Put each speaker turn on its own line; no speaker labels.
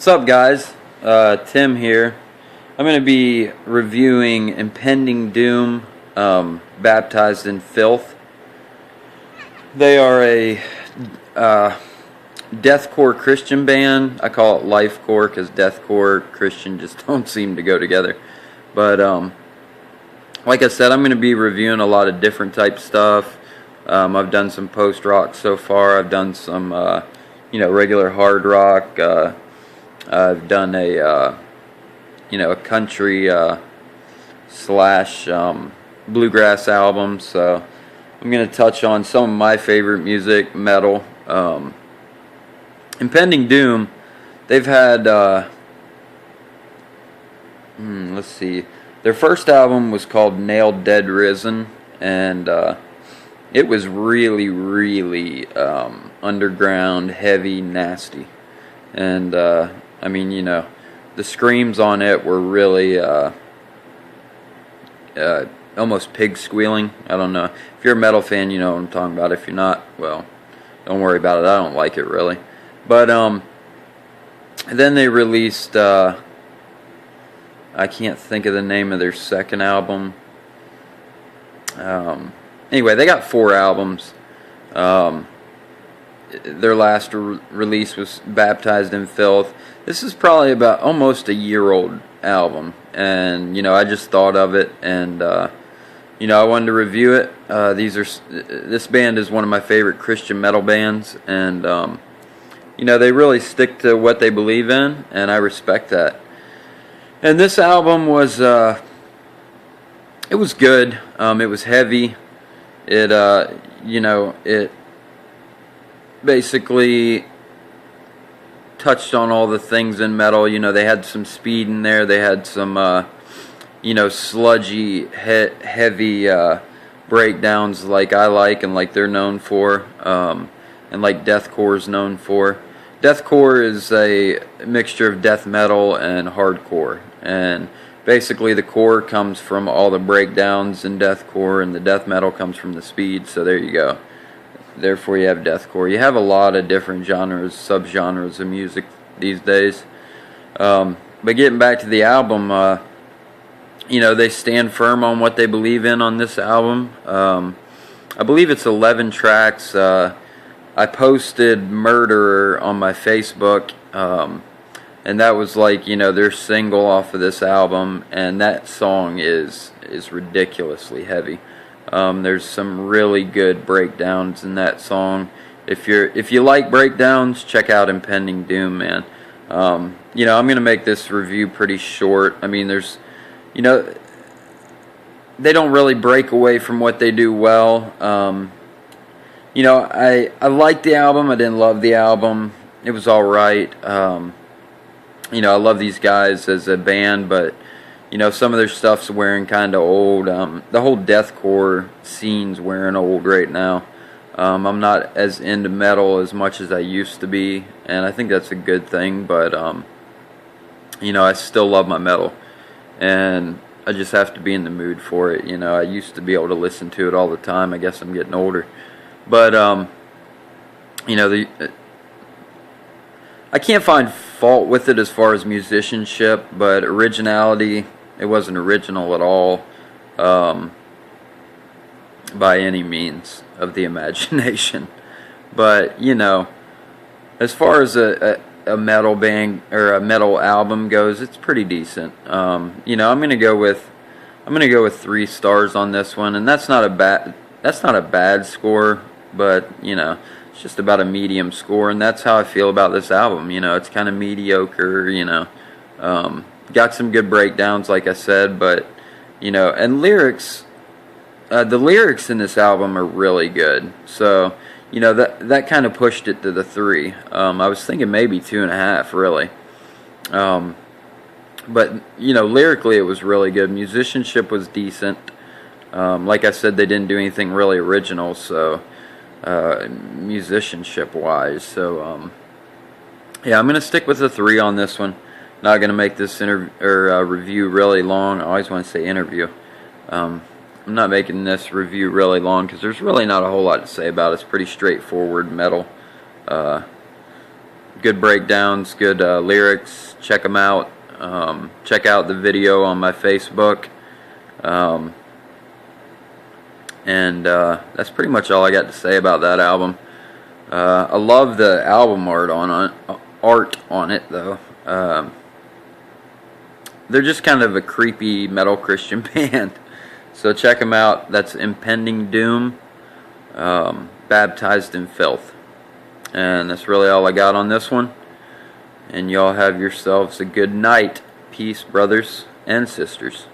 What's up, guys? Tim here. I'm going to be reviewing Impending Doom, Baptized in Filth. They are a deathcore Christian band. I call it lifecore because deathcore Christian just don't seem to go together. But like I said, I'm going to be reviewing a lot of different type stuff. I've done some post-rock so far. I've done some regular hard rock. I've done a country slash bluegrass album. So I'm going to touch on some of my favorite music, metal. Impending Doom, they've had let's see, their first album was called Nailed Dead Risen, and it was really underground, heavy, nasty. And I mean, the screams on it were really almost pig squealing. I don't know. If you're a metal fan, you know what I'm talking about. If you're not, well, don't worry about it. I don't like it really. But then they released I can't think of the name of their second album. Anyway, they got 4 albums. Their last release was Baptized in Filth. This is probably about almost a year-old album, and I just thought of it, and I wanted to review it. This band is one of my favorite Christian metal bands, and they really stick to what they believe in, and I respect that. And this album was it was good. It was heavy. It basically touched on all the things in metal. They had some speed in there. They had some sludgy, heavy breakdowns like I like and like they're known for, and like deathcore is known for. Deathcore is a mixture of death metal and hardcore, and basically the core comes from all the breakdowns in deathcore, and the death metal comes from the speed. So there you go. Therefore you have deathcore. You have a lot of different genres, subgenres of music these days. But getting back to the album, they stand firm on what they believe in on this album. I believe it's 11 tracks. I posted Murderer on my Facebook, and that was like, their single off of this album, and that song is ridiculously heavy. There's some really good breakdowns in that song. If you like breakdowns, check out Impending Doom, man. I'm gonna make this review pretty short. I mean, there's, they don't really break away from what they do well. I liked the album. I didn't love the album. It was all right. I love these guys as a band, but some of their stuff's wearing kind of old. The whole deathcore scene's wearing old right now. I'm not as into metal as much as I used to be, and I think that's a good thing, but I still love my metal, and I just have to be in the mood for it. I used to be able to listen to it all the time. I guess I'm getting older. But I can't find fault with it as far as musicianship, but originality, it wasn't original at all, by any means of the imagination. But as far as a metal band or a metal album goes, it's pretty decent. I'm gonna go with 3 stars on this one, and that's not a bad score, but it's just about a medium score, and that's how I feel about this album. It's kind of mediocre. Got some good breakdowns, like I said, but and lyrics. The lyrics in this album are really good. So that kind of pushed it to the 3. I was thinking maybe 2.5, really. But lyrically it was really good. Musicianship was decent. Like I said, they didn't do anything really original, so musicianship wise. So yeah, I'm gonna stick with the 3 on this one. Not gonna make this review really long. I always want to say interview. I'm not making this review really long because there's really not a whole lot to say about it. It's pretty straightforward metal. good breakdowns, good lyrics. Check them out. Check out the video on my Facebook. And that's pretty much all I got to say about that album. I love the album art on it though. They're just kind of a creepy metal Christian band. So check them out. That's Impending Doom, Baptized in Filth. And that's really all I got on this one. And y'all have yourselves a good night. Peace, brothers and sisters.